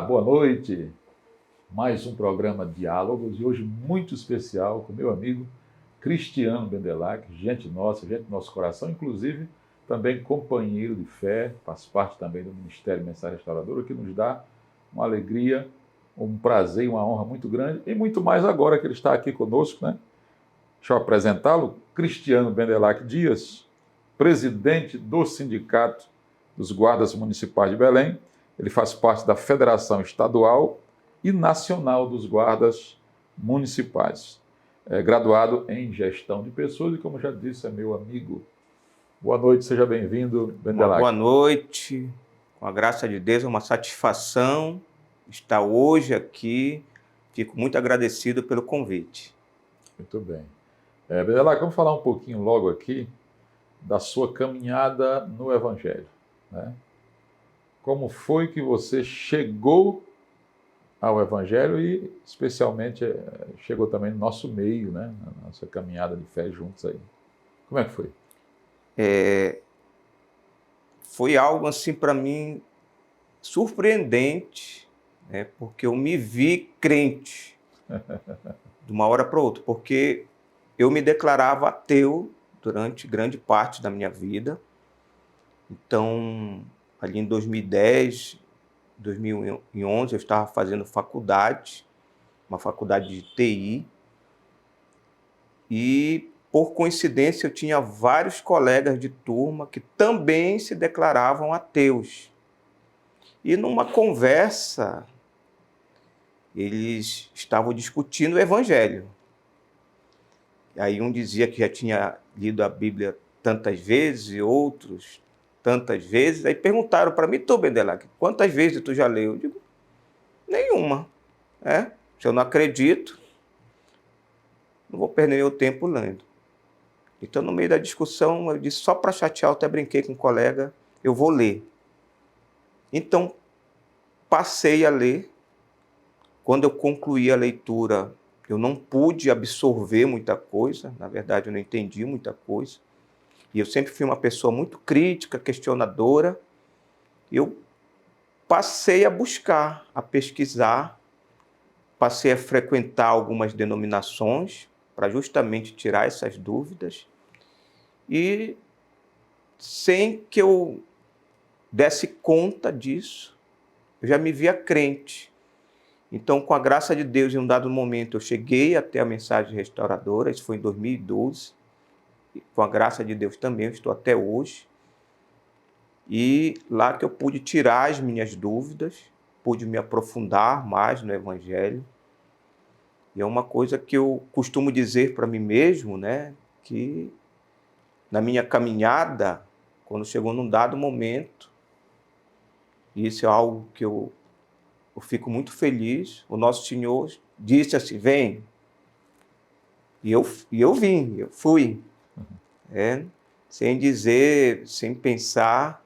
boa noite. Mais um programa Diálogos e hoje muito especial com meu amigo Cristiano Bendelac, gente do nosso coração, inclusive também companheiro de fé, faz parte também do Ministério Mensagem Restauradora, que nos dá uma alegria, um prazer e uma honra muito grande, e muito mais agora que ele está aqui conosco, né? Deixa eu apresentá-lo, Cristiano Bendelac Dias, presidente do Sindicato dos Guardas Municipais de Belém. Ele faz parte da Federação Estadual e Nacional dos Guardas Municipais. É graduado em Gestão de Pessoas e, como já disse, é meu amigo. Boa noite, seja bem-vindo, Bendelac. Boa noite, com a graça de Deus, é uma satisfação estar hoje aqui. Fico muito agradecido pelo convite. Muito bem. Bendelac, vamos falar um pouquinho logo aqui da sua caminhada no Evangelho, né? Como foi que você chegou ao Evangelho e, especialmente, chegou também no nosso meio, né? Na nossa caminhada de fé juntos aí. Como é que foi? Foi algo, assim, para mim, surpreendente, né? Porque eu me vi crente de uma hora para outra, porque eu me declarava ateu durante grande parte da minha vida. Então, ali em 2010, 2011, eu estava fazendo faculdade, uma faculdade de TI, e, por coincidência, eu tinha vários colegas de turma que também se declaravam ateus. E numa conversa, eles estavam discutindo o Evangelho. Aí um dizia que já tinha lido a Bíblia tantas vezes e outros tantas vezes. Aí perguntaram para mim: "Tu, Bendelac, quantas vezes tu já leu?" Eu digo: "Nenhuma. Se eu não acredito, não vou perder meu tempo lendo." Então, no meio da discussão, eu disse, só para chatear, eu até brinquei com um colega, eu vou ler. Então, passei a ler. Quando eu concluí a leitura, eu não pude absorver muita coisa, na verdade, eu não entendi muita coisa. E eu sempre fui uma pessoa muito crítica, questionadora. Eu passei a buscar, a pesquisar, passei a frequentar algumas denominações para justamente tirar essas dúvidas. E sem que eu desse conta disso, eu já me via crente. Então, com a graça de Deus, em um dado momento, eu cheguei até a Mensagem Restauradora, isso foi em 2012, e com a graça de Deus também, eu estou até hoje. E lá que eu pude tirar as minhas dúvidas, pude me aprofundar mais no Evangelho. E é uma coisa que eu costumo dizer para mim mesmo, né, que na minha caminhada, quando chegou num dado momento, e isso é algo que eu fico muito feliz, o nosso Senhor disse assim, vem. E eu vim, eu fui. Sem dizer, sem pensar,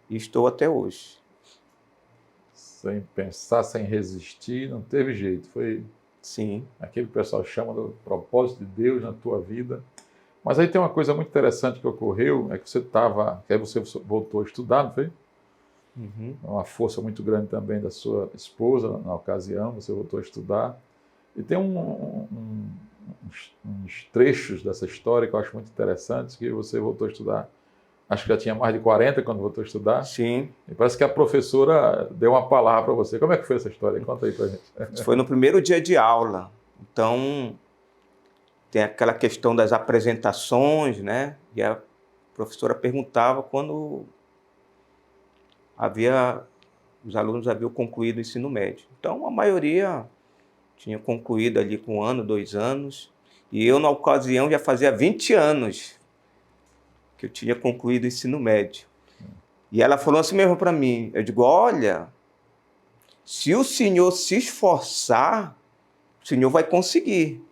e estou até hoje. Sem pensar, sem resistir, não teve jeito. Foi Sim. aquilo que o pessoal chama do propósito de Deus na tua vida. Mas aí tem uma coisa muito interessante que ocorreu, é que você estava, que aí você voltou a estudar, não foi? Uhum. Uma força muito grande também da sua esposa na ocasião, você voltou a estudar. E tem uns trechos dessa história que eu acho muito interessantes, que você voltou a estudar, acho que já tinha mais de 40 quando voltou a estudar. Sim. E parece que a professora deu uma palavra para você. Como é que foi essa história? Conta aí para a gente. Isso foi no primeiro dia de aula. Então, tem aquela questão das apresentações, né? E a professora perguntava quando os alunos haviam concluído o ensino médio. Então, a maioria tinha concluído ali com 1 ano, 2 anos. E eu, na ocasião, já fazia 20 anos que eu tinha concluído o ensino médio. E ela falou assim mesmo para mim, eu digo, olha, se o senhor se esforçar, o senhor vai conseguir.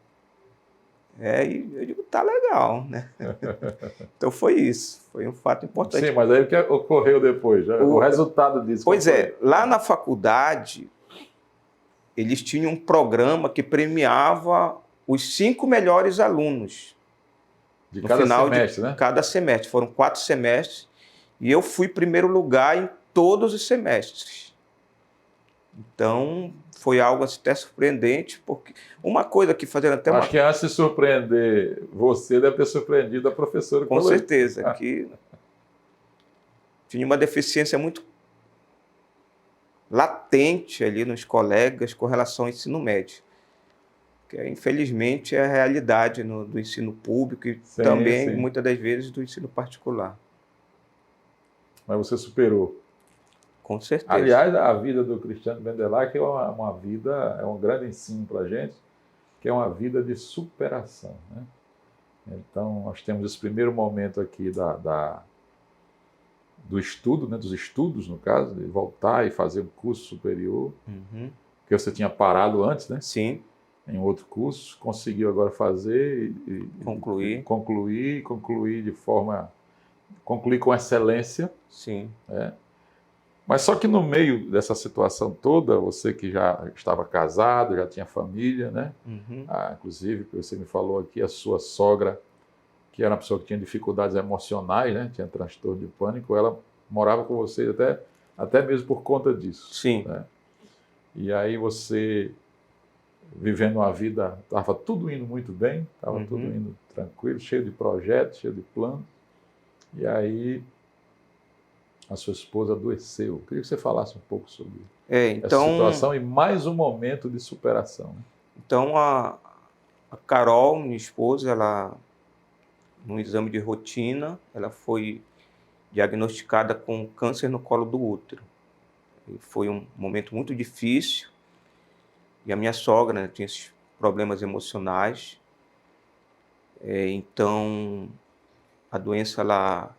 E eu digo, tá legal, né? Então foi isso, foi um fato importante. Sim, mas aí o que ocorreu depois? O resultado disso? Pois é, lá na faculdade, eles tinham um programa que premiava os 5 melhores alunos. De no cada final semestre, de né? cada semestre. Foram 4 semestres e eu fui primeiro lugar em todos os semestres. Então, foi algo assim, até surpreendente, porque uma coisa que fazendo até uma... Acho que antes de surpreender você, deve ter surpreendido a professora que Com falou isso. certeza, que tinha uma deficiência muito latente ali nos colegas com relação ao ensino médio, que infelizmente é a realidade do ensino público e Sim, também, sim. muitas das vezes, do ensino particular. Mas você superou. Com certeza. Aliás, a vida do Cristiano Bendelack é uma vida, é um grande ensino para a gente, que é uma vida de superação, né? Então, nós temos esse primeiro momento aqui do estudo, né, dos estudos, no caso, de voltar e fazer um curso superior, que você tinha parado antes, né? Sim. Em outro curso, conseguiu agora fazer Concluir. concluir de forma, concluir com excelência. Sim. Mas só que no meio dessa situação toda, você que já estava casado, já tinha família, né? Inclusive, você me falou aqui, a sua sogra, que era uma pessoa que tinha dificuldades emocionais, né? Tinha transtorno de pânico, ela morava com você até mesmo por conta disso. Sim. Né? E aí você, vivendo uma vida, estava tudo indo muito bem, estava tudo indo tranquilo, cheio de projetos, cheio de planos. E aí a sua esposa adoeceu. Eu queria que você falasse um pouco sobre essa situação e mais um momento de superação. Né? Então, a Carol, minha esposa, ela, num exame de rotina, ela foi diagnosticada com câncer no colo do útero. E foi um momento muito difícil. E a minha sogra, né, tinha esses problemas emocionais. Então, a doença ela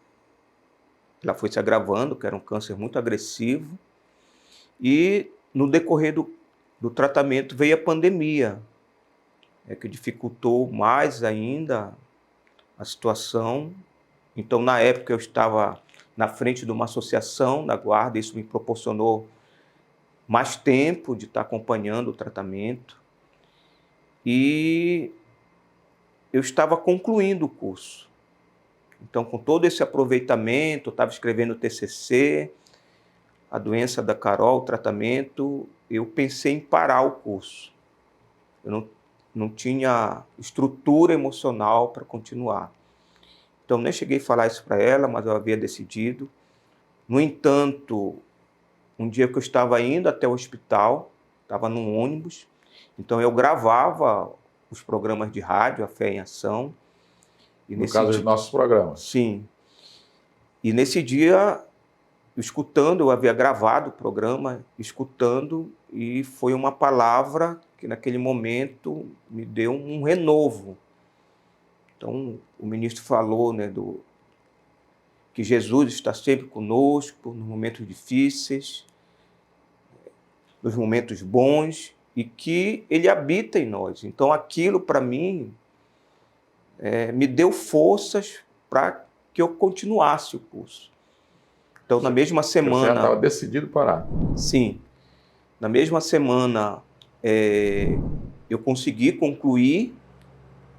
foi se agravando, que era um câncer muito agressivo. E no decorrer do tratamento veio a pandemia, que dificultou mais ainda a situação. Então, na época, eu estava na frente de uma associação da guarda, isso me proporcionou mais tempo de estar acompanhando o tratamento. E eu estava concluindo o curso. Então, com todo esse aproveitamento, eu estava escrevendo o TCC, a doença da Carol, o tratamento, eu pensei em parar o curso. Eu não tinha estrutura emocional para continuar. Então, nem cheguei a falar isso para ela, mas eu havia decidido. No entanto, um dia que eu estava indo até o hospital, estava num ônibus, então eu gravava os programas de rádio, A Fé em Ação. E no caso dos nossos programas. Sim. E nesse dia, escutando, eu havia gravado o programa, escutando, e foi uma palavra que naquele momento me deu um renovo. Então, o ministro falou, né, que Jesus está sempre conosco nos momentos difíceis, nos momentos bons, e que Ele habita em nós. Então, aquilo, para mim, me deu forças para que eu continuasse o curso. Então, na mesma semana... Você já estava decidido a parar. Sim. Na mesma semana, eu consegui concluir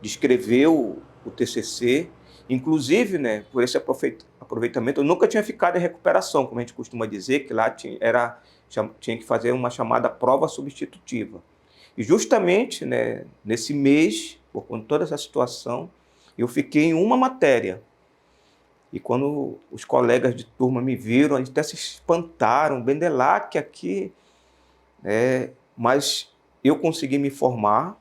de escrever o TCC. Inclusive, né, por esse aproveitamento, eu nunca tinha ficado em recuperação, como a gente costuma dizer, que lá tinha que fazer uma chamada prova substitutiva. E justamente, né, nesse mês, por conta de toda essa situação, eu fiquei em uma matéria. E quando os colegas de turma me viram, eles até se espantaram, Bendelack aqui. Mas eu consegui me formar,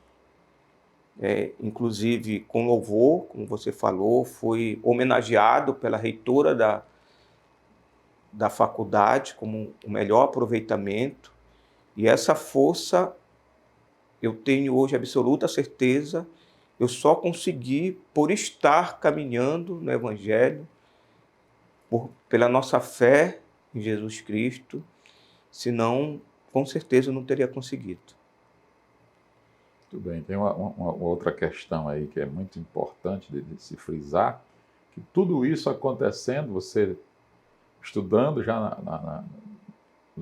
inclusive com louvor, como você falou, fui homenageado pela reitora da faculdade como o melhor aproveitamento. E essa força eu tenho hoje absoluta certeza, eu só consegui por estar caminhando no Evangelho, pela nossa fé em Jesus Cristo, senão, com certeza, eu não teria conseguido. Muito bem, tem uma outra questão aí que é muito importante de se frisar, que tudo isso acontecendo, você estudando já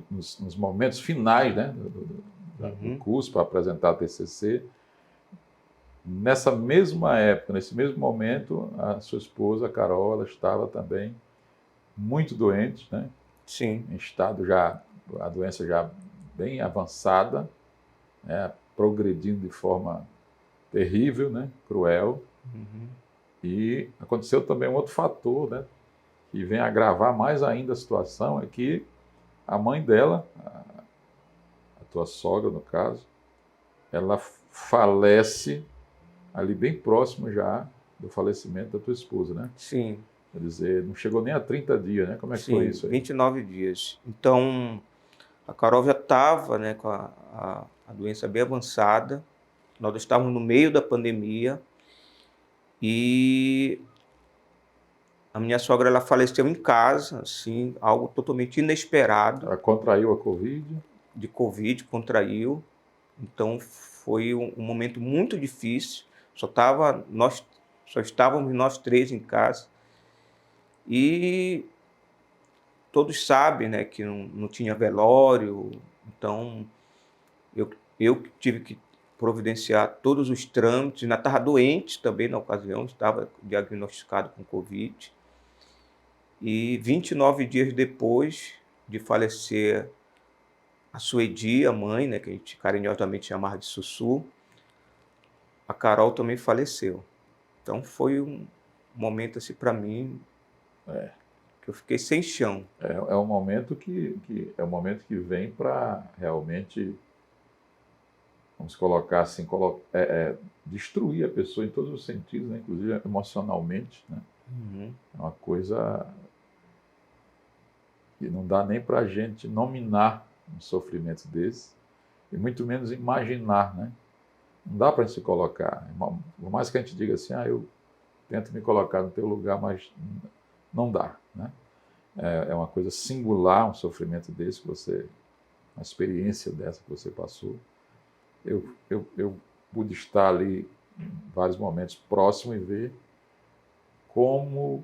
nos momentos finais, né, do curso para apresentar a TCC, nessa mesma época, nesse mesmo momento, a sua esposa, a Carol, ela estava também muito doente, né? Sim. Em estado já, a doença já bem avançada, né, progredindo de forma terrível, né, cruel. Uhum. E aconteceu também um outro fator, né, que vem agravar mais ainda a situação, é que a mãe dela, a tua sogra no caso, ela falece ali bem próximo já do falecimento da tua esposa, né? Sim, Quer dizer, não chegou nem a 30 dias, né? Como é que sim, foi isso aí? 29 dias. Então, a Carol já estava, né, com a doença bem avançada. Nós estávamos no meio da pandemia e a minha sogra ela faleceu em casa, assim, algo totalmente inesperado, Ela contraiu a Covid, de Covid, contraiu. Então foi um momento muito difícil. Só estávamos nós três em casa e todos sabem, né, que não tinha velório. Então eu tive que providenciar todos os trâmites. Ainda estava doente também na ocasião, estava diagnosticado com Covid. E 29 dias depois de falecer a Suedi, a mãe, né, que a gente carinhosamente chamava de Sussu, a Carol também faleceu. Então foi um momento assim para mim que eu fiquei sem chão. é um momento é um momento que vem para realmente, vamos colocar assim, destruir a pessoa em todos os sentidos, né? Inclusive emocionalmente, né? Uhum. É uma coisa que não dá nem para a gente nominar um sofrimento desse, e muito menos imaginar, né? Não dá para a gente se colocar. Por mais que a gente diga assim, eu tento me colocar no teu lugar, mas não dá, né? É uma coisa singular, um sofrimento desse, uma experiência dessa que você passou. Eu pude estar ali em vários momentos próximo e ver como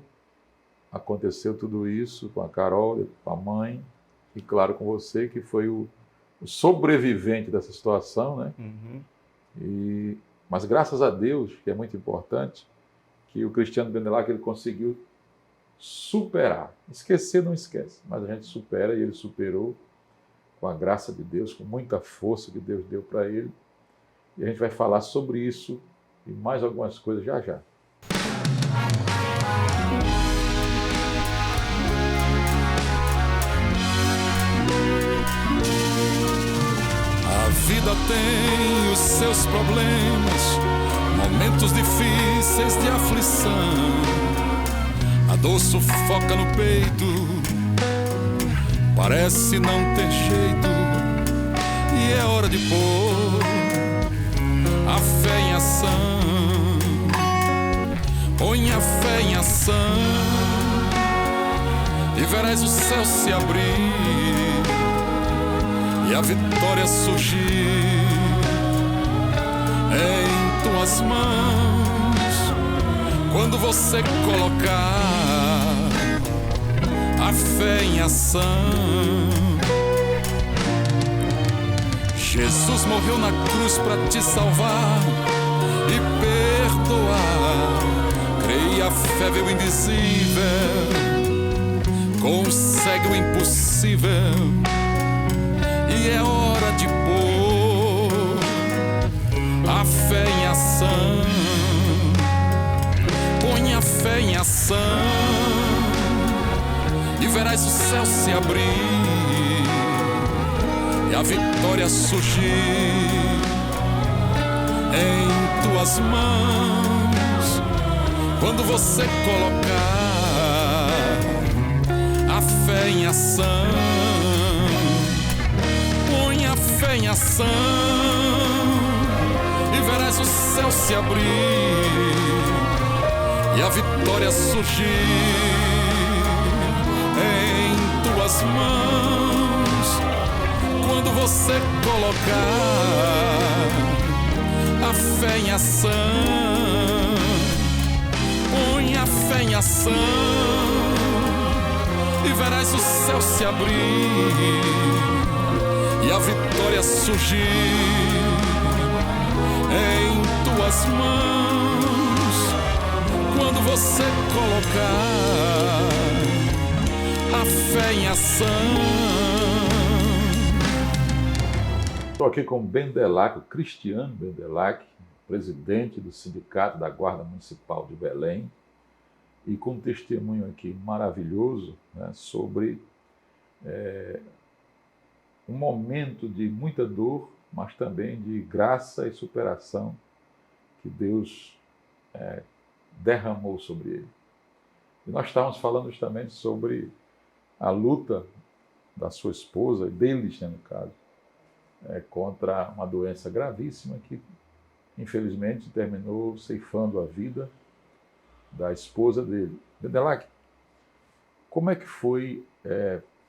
aconteceu tudo isso com a Carol, com a mãe, e claro com você, que foi o sobrevivente dessa situação, né? Uhum. Mas graças a Deus, que é muito importante, que o Cristiano Bendelack ele conseguiu superar. Esquecer não esquece, mas a gente supera, e ele superou com a graça de Deus, com muita força que Deus deu para ele. E a gente vai falar sobre isso e mais algumas coisas já já. A vida tem os seus problemas, momentos difíceis de aflição. A dor sufoca no peito, parece não ter jeito, e é hora de pôr a fé em ação. Põe a fé em ação e verás o céu se abrir e a vitória surgir em tuas mãos. Quando você colocar a fé em ação, Jesus morreu na cruz para te salvar e perdoar. Creia, a fé vê o invisível, consegue o impossível, e é hora de pôr a fé em ação. Põe a fé em ação e verás o céu se abrir e a vitória surgir em tuas mãos. Quando você colocar a fé em ação, põe a fé em ação e verás o céu se abrir e a vitória surgir em tuas mãos. Quando você colocar a fé em ação, põe a fé em ação e verás o céu se abrir e a vitória surgir em tuas mãos. Quando você colocar a fé em ação, Estou aqui com o Bendelac, o Cristiano Bendelac, presidente do Sindicato da Guarda Municipal de Belém, e com um testemunho aqui maravilhoso, né, sobre um momento de muita dor, mas também de graça e superação que Deus derramou sobre ele. E nós estávamos falando justamente sobre a luta da sua esposa, e deles, né, no caso, contra uma doença gravíssima que, infelizmente, terminou ceifando a vida da esposa dele. Bendelac, como é que foi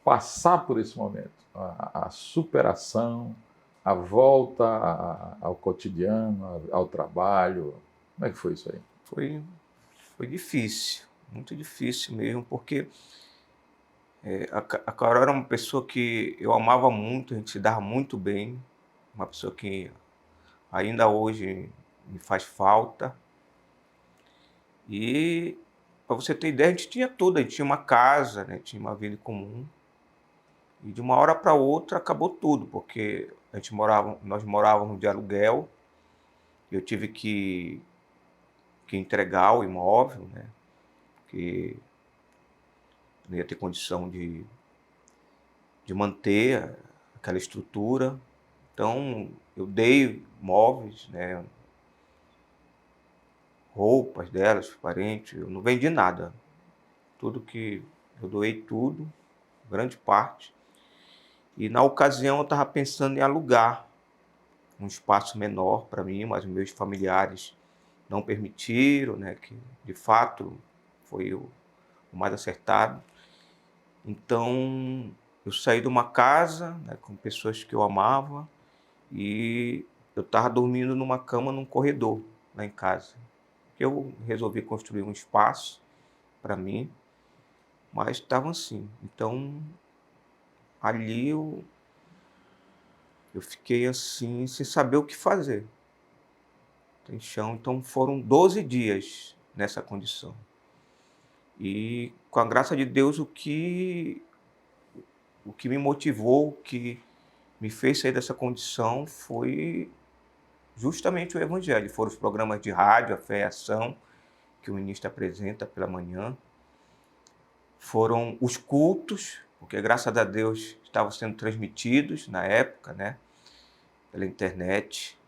passar por esse momento? A superação, a volta ao cotidiano, ao trabalho. Como é que foi isso aí? Foi difícil, muito difícil mesmo, porque a Carol era uma pessoa que eu amava muito, a gente se dava muito bem, uma pessoa que ainda hoje me faz falta. E, para você ter ideia, a gente tinha tudo, a gente tinha uma casa, né, tinha uma vida em comum. E de uma hora para outra acabou tudo, porque nós morávamos de aluguel, eu tive que entregar o imóvel, né, porque não ia ter condição de manter aquela estrutura. Então, eu dei móveis, né, roupas delas, parentes, eu não vendi nada. Tudo que eu doei tudo, grande parte. E na ocasião eu estava pensando em alugar um espaço menor para mim, mas os meus familiares não permitiram, né, que de fato foi o mais acertado. Então eu saí de uma casa, né, com pessoas que eu amava, e eu estava dormindo numa cama num corredor lá em casa. Eu resolvi construir um espaço para mim, mas estava assim. Então ali eu fiquei assim, sem saber o que fazer. Tem chão. Então foram 12 dias nessa condição. E com a graça de Deus, o que me motivou, o que me fez sair dessa condição foi justamente o Evangelho. Foram os programas de rádio, a Fé e a Ação, que o ministro apresenta pela manhã. Foram os cultos, porque graças a Deus estavam sendo transmitidos na época, né, pela internet.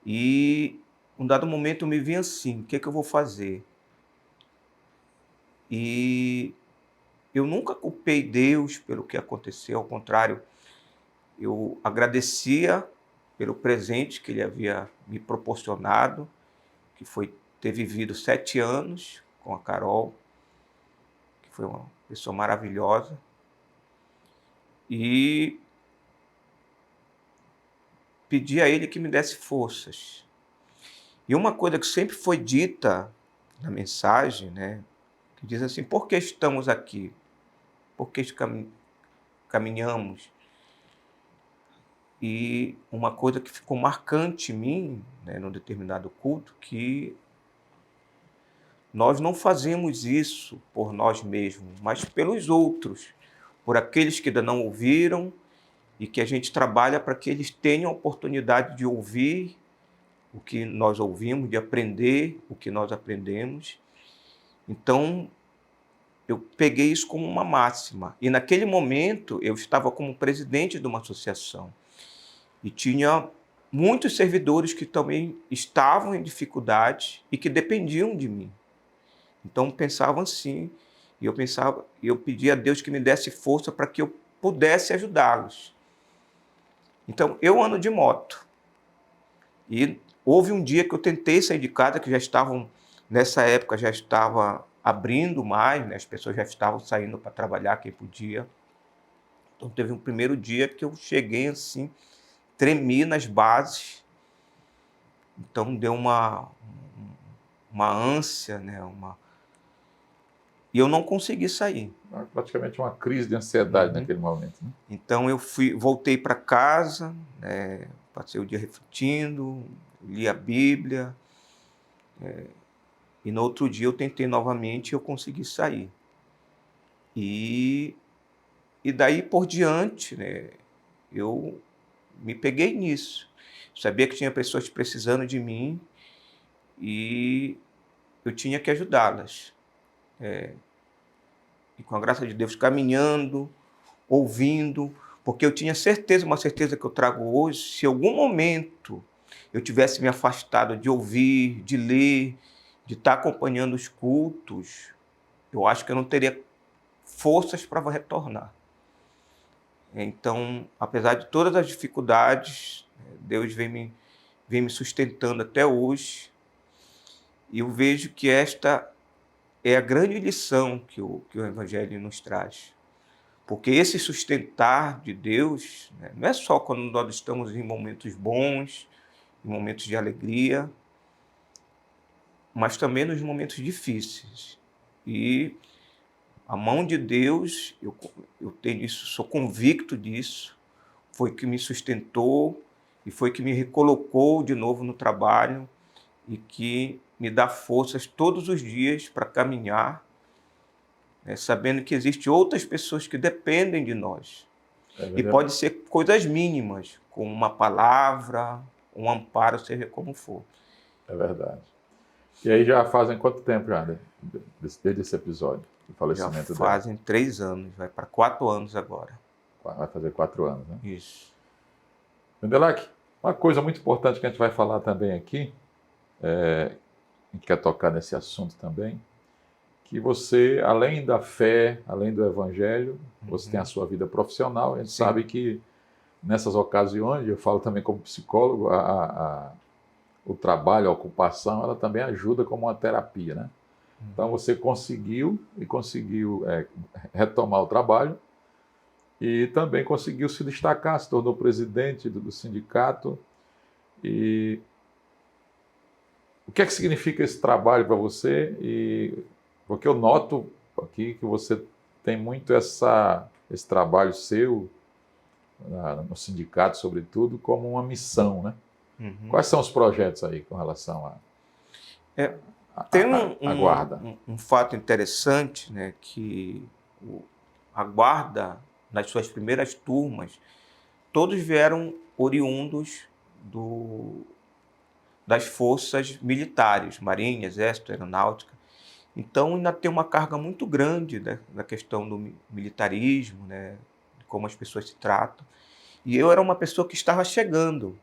E um dado momento eu me vi assim, o que eu vou fazer? E eu nunca culpei Deus pelo que aconteceu, ao contrário, eu agradecia pelo presente que Ele havia me proporcionado, que foi ter vivido 7 anos com a Carol, que foi uma pessoa maravilhosa. E pedi a Ele que me desse forças. E uma coisa que sempre foi dita na mensagem, né, que diz assim: por que estamos aqui? Por que caminhamos? E uma coisa que ficou marcante em mim, né, num determinado culto, que nós não fazemos isso por nós mesmos, mas pelos outros, por aqueles que ainda não ouviram, e que a gente trabalha para que eles tenham a oportunidade de ouvir o que nós ouvimos, de aprender o que nós aprendemos. Então, eu peguei isso como uma máxima. E naquele momento, eu estava como presidente de uma associação. E tinha muitos servidores que também estavam em dificuldade e que dependiam de mim. Então, pensavam assim, e eu pedia a Deus que me desse força para que eu pudesse ajudá-los. Então, eu ando de moto. E houve um dia que eu tentei sair de casa, que nessa época já estava abrindo mais, né? As pessoas já estavam saindo para trabalhar, quem podia. Então, teve um primeiro dia que eu cheguei assim, tremi nas bases. Então, deu uma ânsia, né? E eu não consegui sair. Praticamente uma crise de ansiedade naquele momento, né? Então eu voltei para casa, né, passei o dia refletindo, li a Bíblia, e no outro dia eu tentei novamente e eu consegui sair. E daí por diante, né, eu me peguei nisso. Sabia que tinha pessoas precisando de mim e eu tinha que ajudá-las. E com a graça de Deus, caminhando, ouvindo, porque eu tinha certeza, uma certeza que eu trago hoje, se em algum momento eu tivesse me afastado de ouvir, de ler, de estar acompanhando os cultos, eu acho que eu não teria forças para retornar. Então, apesar de todas as dificuldades, Deus vem me sustentando até hoje, e eu vejo que esta é a grande lição que o Evangelho nos traz. Porque esse sustentar de Deus, né, não é só quando nós estamos em momentos bons, em momentos de alegria, mas também nos momentos difíceis. E a mão de Deus, eu tenho isso, sou convicto disso, foi que me sustentou e foi que me recolocou de novo no trabalho e que me dá forças todos os dias para caminhar, né, sabendo que existem outras pessoas que dependem de nós. E pode ser coisas mínimas, como uma palavra, um amparo, seja como for. É verdade. E aí já fazem quanto tempo já, né, desde esse episódio do falecimento Já fazem 3 anos, vai para 4 anos agora. Vai fazer 4 anos, né? Isso. Bendelac, uma coisa muito importante que a gente vai falar também aqui, a gente quer tocar nesse assunto também, que você, além da fé, além do evangelho, você tem a sua vida profissional. A gente sabe que nessas ocasiões, eu falo também como psicólogo, o trabalho, a ocupação, ela também ajuda como uma terapia, né? Então você conseguiu retomar o trabalho e também conseguiu se destacar, se tornou presidente do sindicato. E o que é que significa esse trabalho para você? Porque eu noto aqui que você tem muito esse trabalho seu, no sindicato, sobretudo, como uma missão, né? Quais são os projetos aí com relação Tem à guarda? Um fato interessante, né, que a guarda, nas suas primeiras turmas, todos vieram oriundos das forças militares, marinha, exército, aeronáutica. Então ainda tem uma carga muito grande, né, da questão do militarismo, né, de como as pessoas se tratam. E eu era uma pessoa que estava chegando.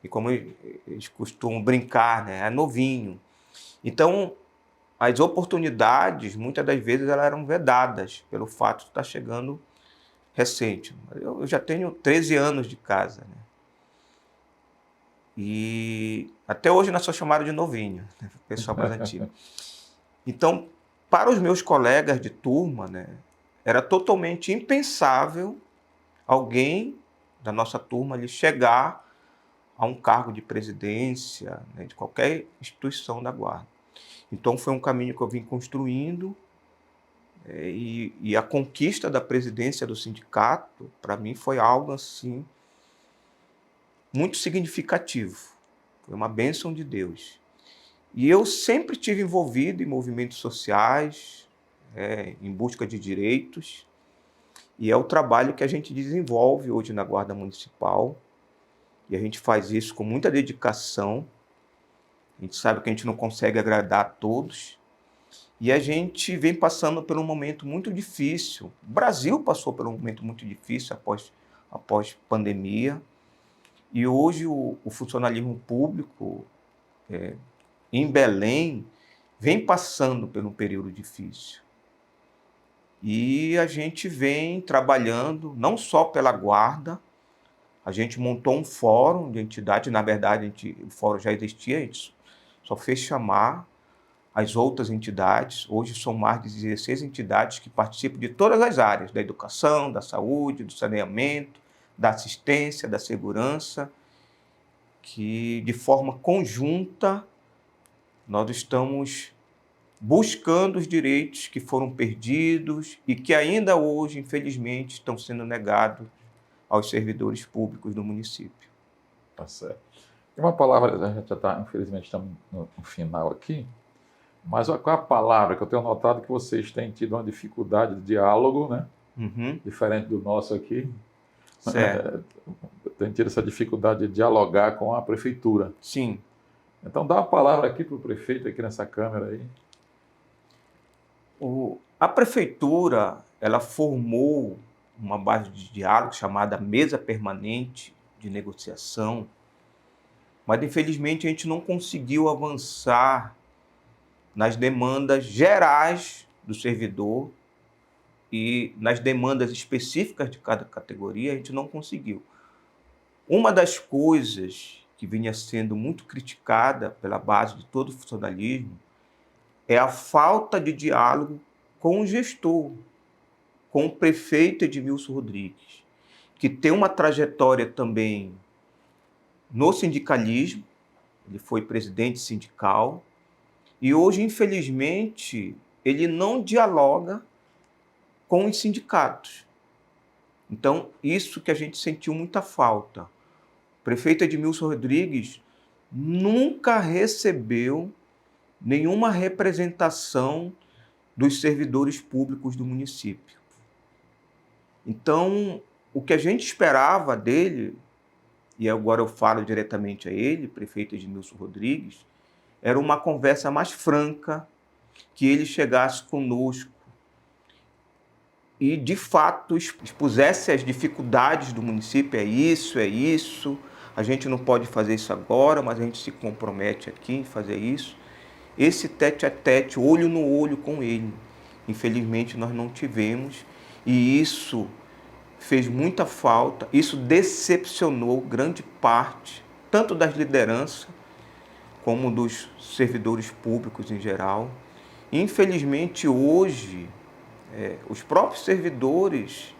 E como eles costumam brincar, né, é novinho. Então, as oportunidades, muitas das vezes, elas eram vedadas pelo fato de estar chegando recente. Eu já tenho 13 anos de casa, né? E até hoje nós sou chamado de novinho, né? O pessoal mais antigo. Então, para os meus colegas de turma, né, era totalmente impensável alguém da nossa turma ali chegar a um cargo de presidência, né, de qualquer instituição da guarda. Então foi um caminho que eu vim construindo, e a conquista da presidência do sindicato, para mim, foi algo assim muito significativo. Foi uma bênção de Deus. E eu sempre estive envolvido em movimentos sociais, em busca de direitos, e é o trabalho que a gente desenvolve hoje na Guarda Municipal, e a gente faz isso com muita dedicação. A gente sabe que a gente não consegue agradar a todos, e a gente vem passando por um momento muito difícil. O Brasil passou por um momento muito difícil após pandemia, e hoje o funcionalismo público em Belém vem passando por um período difícil. E a gente vem trabalhando não só pela guarda, a gente montou um fórum de entidade, na verdade o fórum já existia, a gente só fez chamar as outras entidades. Hoje são mais de 16 entidades que participam de todas as áreas, da educação, da saúde, do saneamento, da assistência, da segurança, que de forma conjunta nós estamos buscando os direitos que foram perdidos e que ainda hoje, infelizmente, estão sendo negados aos servidores públicos do município. Tá certo. E uma palavra, a gente já está, infelizmente, estamos no final aqui, mas qual é a palavra que eu tenho notado que vocês têm tido uma dificuldade de diálogo, né? Diferente do nosso aqui. Certo. tem tido essa dificuldade de dialogar com a prefeitura. Sim. Então dá uma palavra aqui para o prefeito, aqui nessa câmera aí. A prefeitura, ela formou uma base de diálogo chamada Mesa Permanente de Negociação, mas infelizmente a gente não conseguiu avançar nas demandas gerais do servidor e nas demandas específicas de cada categoria a gente não conseguiu. Uma das coisas que vinha sendo muito criticada pela base de todo o funcionalismo é a falta de diálogo com o gestor, com o prefeito Edmilson Rodrigues, que tem uma trajetória também no sindicalismo, ele foi presidente sindical, e hoje, infelizmente, ele não dialoga com os sindicatos. Então, isso que a gente sentiu muita falta. O prefeito Edmilson Rodrigues nunca recebeu nenhuma representação dos servidores públicos do município. Então, o que a gente esperava dele, e agora eu falo diretamente a ele, prefeito Edmilson Rodrigues, era uma conversa mais franca, que ele chegasse conosco e, de fato, expusesse as dificuldades do município, é isso, a gente não pode fazer isso agora, mas a gente se compromete aqui em fazer isso. Esse tete-a-tete, olho no olho com ele, infelizmente nós não tivemos, e isso fez muita falta, isso decepcionou grande parte, tanto das lideranças, como dos servidores públicos em geral. Infelizmente, hoje, os próprios servidores,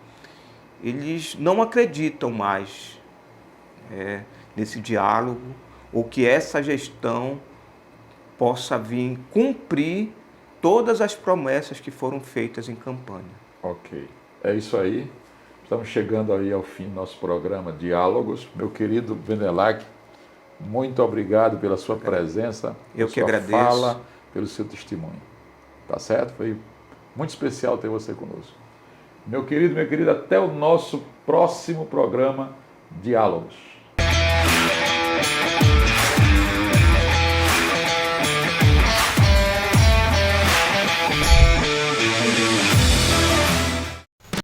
eles não acreditam mais nesse diálogo, ou que essa gestão possa vir cumprir todas as promessas que foram feitas em campanha. Ok, é isso aí. Estamos chegando aí ao fim do nosso programa Diálogos. Meu querido Bendelac, muito obrigado pela sua presença, Eu que sua agradeço. fala, pelo seu testemunho. Tá certo? Foi muito especial ter você conosco. Meu querido, minha querida, até o nosso próximo programa Diálogos.